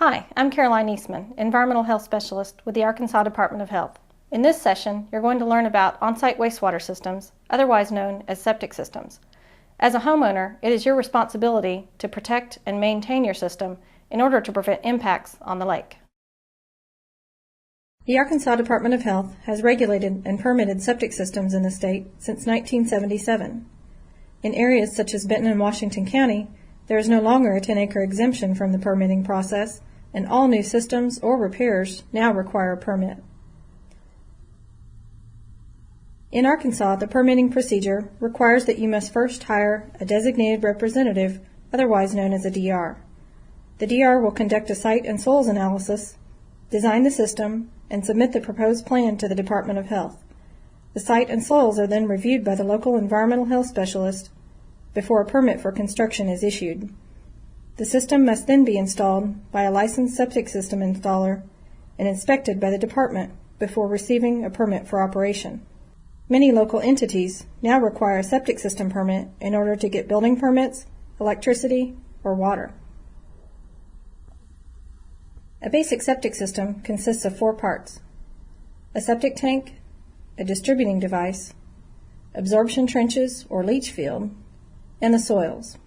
Hi, I'm Caroline Eastman, Environmental Health Specialist with the Arkansas Department of Health. In this session, you're going to learn about on-site wastewater systems, otherwise known as septic systems. As a homeowner, it is your responsibility to protect and maintain your system in order to prevent impacts on the lake. The Arkansas Department of Health has regulated and permitted septic systems in the state since 1977. In areas such as Benton and Washington County, there is no longer a 10-acre exemption from the permitting process, and all new systems or repairs now require a permit. In Arkansas, the permitting procedure requires that you must first hire a designated representative, otherwise known as a DR. The DR will conduct a site and soils analysis, design the system, and submit the proposed plan to the Department of Health. The site and soils are then reviewed by the local environmental health specialist before a permit for construction is issued. The system must then be installed by a licensed septic system installer and inspected by the department before receiving a permit for operation. Many local entities now require a septic system permit in order to get building permits, electricity, or water. A basic septic system consists of 4 parts: a septic tank, a distributing device, absorption trenches or leach field, and the soils.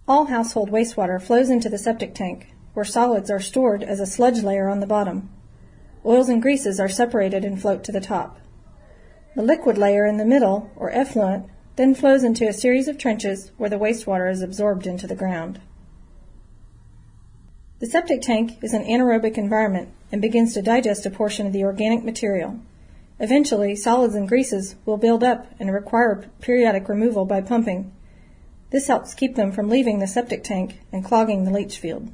All household wastewater flows into the septic tank, where solids are stored as a sludge layer on the bottom. Oils and greases are separated and float to the top. The liquid layer in the middle, or effluent, then flows into a series of trenches where the wastewater is absorbed into the ground. The septic tank is an anaerobic environment and begins to digest a portion of the organic material. Eventually, solids and greases will build up and require periodic removal by pumping. This helps keep them from leaving the septic tank and clogging the leach field.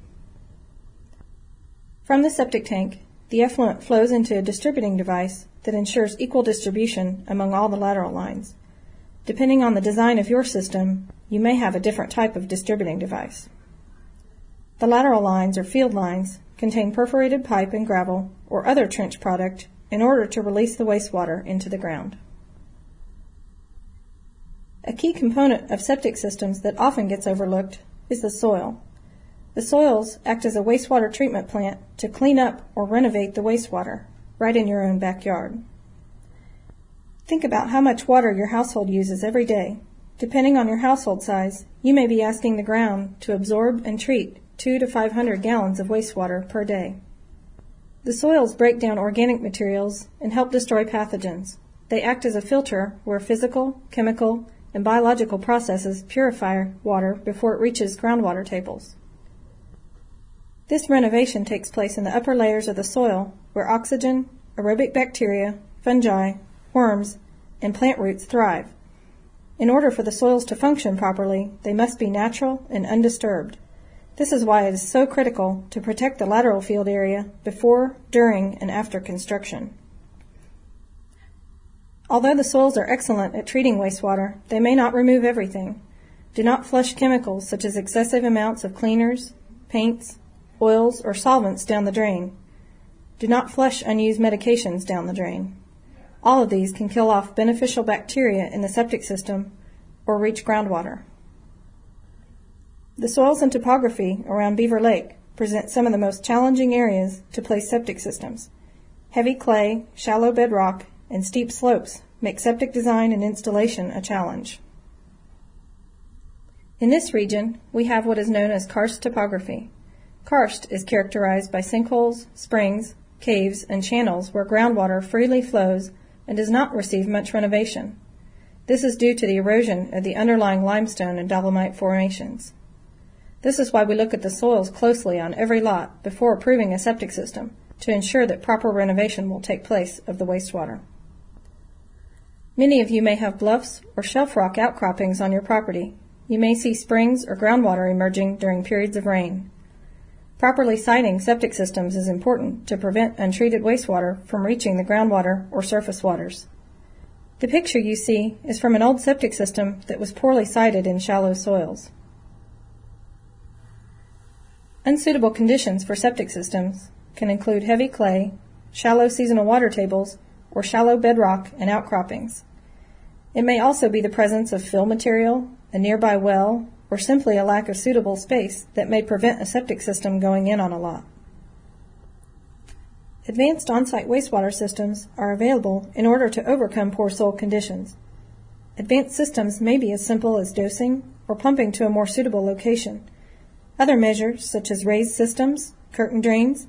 From the septic tank, the effluent flows into a distributing device that ensures equal distribution among all the lateral lines. Depending on the design of your system, you may have a different type of distributing device. The lateral lines, or field lines, contain perforated pipe and gravel or other trench product in order to release the wastewater into the ground. A key component of septic systems that often gets overlooked is the soil. The soils act as a wastewater treatment plant to clean up or renovate the wastewater right in your own backyard. Think about how much water your household uses every day. Depending on your household size, you may be asking the ground to absorb and treat 200 to 500 gallons of wastewater per day. The soils break down organic materials and help destroy pathogens. They act as a filter where physical, chemical, and biological processes purify water before it reaches groundwater tables. This renovation takes place in the upper layers of the soil where oxygen, aerobic bacteria, fungi, worms, and plant roots thrive. In order for the soils to function properly, they must be natural and undisturbed. This is why it is so critical to protect the lateral field area before, during, and after construction. Although the soils are excellent at treating wastewater, they may not remove everything. Do not flush chemicals such as excessive amounts of cleaners, paints, oils, or solvents down the drain. Do not flush unused medications down the drain. All of these can kill off beneficial bacteria in the septic system or reach groundwater. The soils and topography around Beaver Lake present some of the most challenging areas to place septic systems. Heavy clay, shallow bedrock, and steep slopes make septic design and installation a challenge. In this region, we have what is known as karst topography. Karst is characterized by sinkholes, springs, caves, and channels where groundwater freely flows and does not receive much renovation. This is due to the erosion of the underlying limestone and dolomite formations. This is why we look at the soils closely on every lot before approving a septic system to ensure that proper renovation will take place of the wastewater. Many of you may have bluffs or shelf rock outcroppings on your property. You may see springs or groundwater emerging during periods of rain. Properly siting septic systems is important to prevent untreated wastewater from reaching the groundwater or surface waters. The picture you see is from an old septic system that was poorly sited in shallow soils. Unsuitable conditions for septic systems can include heavy clay, shallow seasonal water tables, or shallow bedrock and outcroppings. It may also be the presence of fill material, a nearby well, or simply a lack of suitable space that may prevent a septic system going in on a lot. Advanced on-site wastewater systems are available in order to overcome poor soil conditions. Advanced systems may be as simple as dosing or pumping to a more suitable location. Other measures, such as raised systems, curtain drains,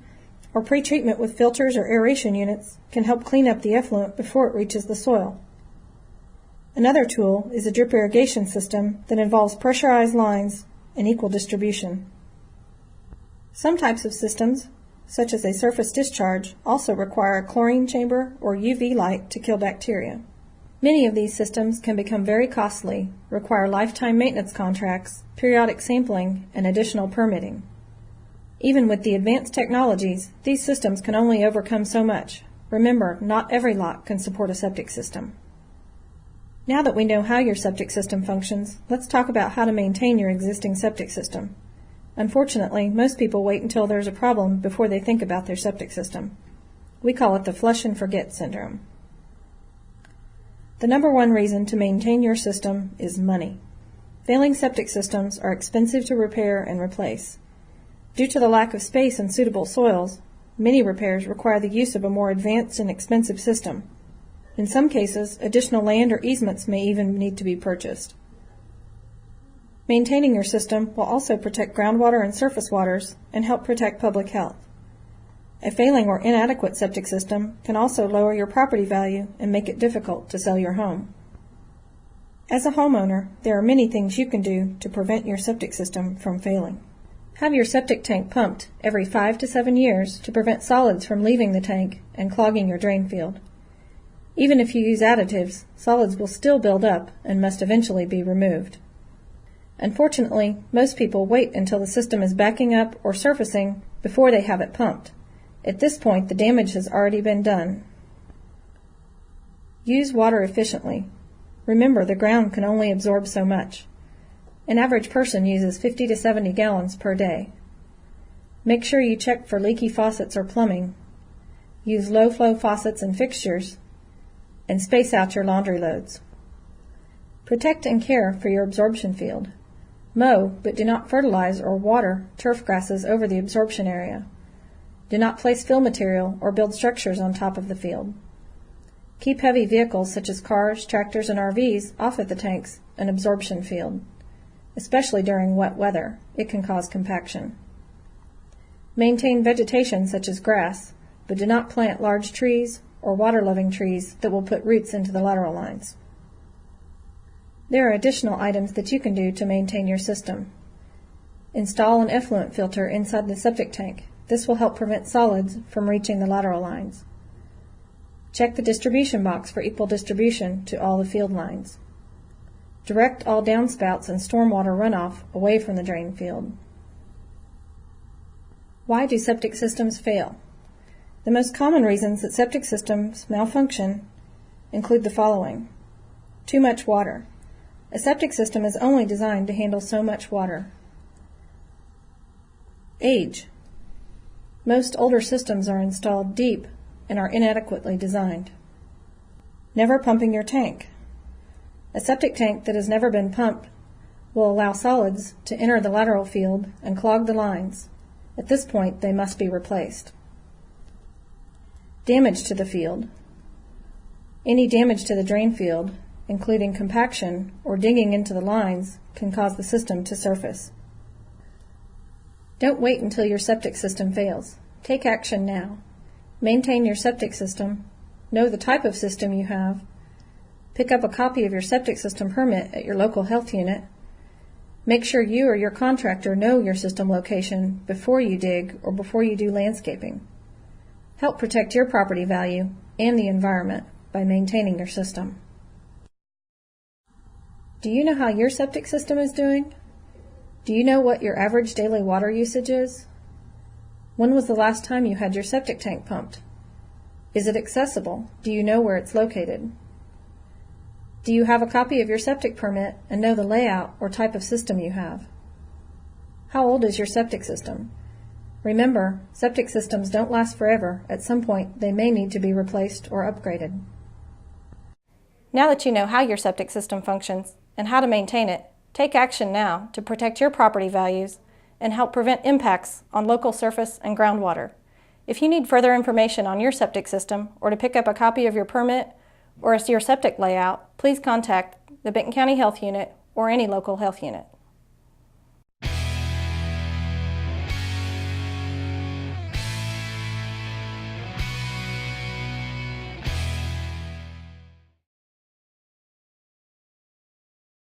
or pre-treatment with filters or aeration units, can help clean up the effluent before it reaches the soil. Another tool is a drip irrigation system that involves pressurized lines and equal distribution. Some types of systems, such as a surface discharge, also require a chlorine chamber or UV light to kill bacteria. Many of these systems can become very costly, require lifetime maintenance contracts, periodic sampling, and additional permitting. Even with the advanced technologies, these systems can only overcome so much. Remember, not every lot can support a septic system. Now that we know how your septic system functions, let's talk about how to maintain your existing septic system. Unfortunately, most people wait until there's a problem before they think about their septic system. We call it the flush and forget syndrome. The number one reason to maintain your system is money. Failing septic systems are expensive to repair and replace. Due to the lack of space and suitable soils, many repairs require the use of a more advanced and expensive system. In some cases, additional land or easements may even need to be purchased. Maintaining your system will also protect groundwater and surface waters and help protect public health. A failing or inadequate septic system can also lower your property value and make it difficult to sell your home. As a homeowner, there are many things you can do to prevent your septic system from failing. Have your septic tank pumped every 5 to 7 years to prevent solids from leaving the tank and clogging your drain field. Even if you use additives, solids will still build up and must eventually be removed. Unfortunately, most people wait until the system is backing up or surfacing before they have it pumped. At this point, the damage has already been done. Use water efficiently. Remember, the ground can only absorb so much. An average person uses 50 to 70 gallons per day. Make sure you check for leaky faucets or plumbing. Use low-flow faucets and fixtures, and space out your laundry loads. Protect and care for your absorption field. Mow, but do not fertilize or water turf grasses over the absorption area. Do not place fill material or build structures on top of the field. Keep heavy vehicles such as cars, tractors, and RVs off of the tanks and absorption field, especially during wet weather. It can cause compaction. Maintain vegetation such as grass, but do not plant large trees or water-loving trees that will put roots into the lateral lines. There are additional items that you can do to maintain your system. Install an effluent filter inside the septic tank. This will help prevent solids from reaching the lateral lines. Check the distribution box for equal distribution to all the field lines. Direct all downspouts and stormwater runoff away from the drain field. Why do septic systems fail? The most common reasons that septic systems malfunction include the following. Too much water. A septic system is only designed to handle so much water. Age. Most older systems are installed deep and are inadequately designed. Never pumping your tank. A septic tank that has never been pumped will allow solids to enter the lateral field and clog the lines. At this point, they must be replaced. Damage to the field. Any damage to the drain field, including compaction or digging into the lines, can cause the system to surface. Don't wait until your septic system fails. Take action now. Maintain your septic system. Know the type of system you have. Pick up a copy of your septic system permit at your local health unit. Make sure you or your contractor know your system location before you dig or before you do landscaping. Help protect your property value and the environment by maintaining your system. Do you know how your septic system is doing? Do you know what your average daily water usage is? When was the last time you had your septic tank pumped? Is it accessible? Do you know where it's located? Do you have a copy of your septic permit and know the layout or type of system you have? How old is your septic system? Remember, septic systems don't last forever. At some point, they may need to be replaced or upgraded. Now that you know how your septic system functions and how to maintain it, Take action now to protect your property values and help prevent impacts on local surface and groundwater. If you need further information on your septic system or to pick up a copy of your permit or your septic layout, please contact the Benton County Health Unit or any local health unit.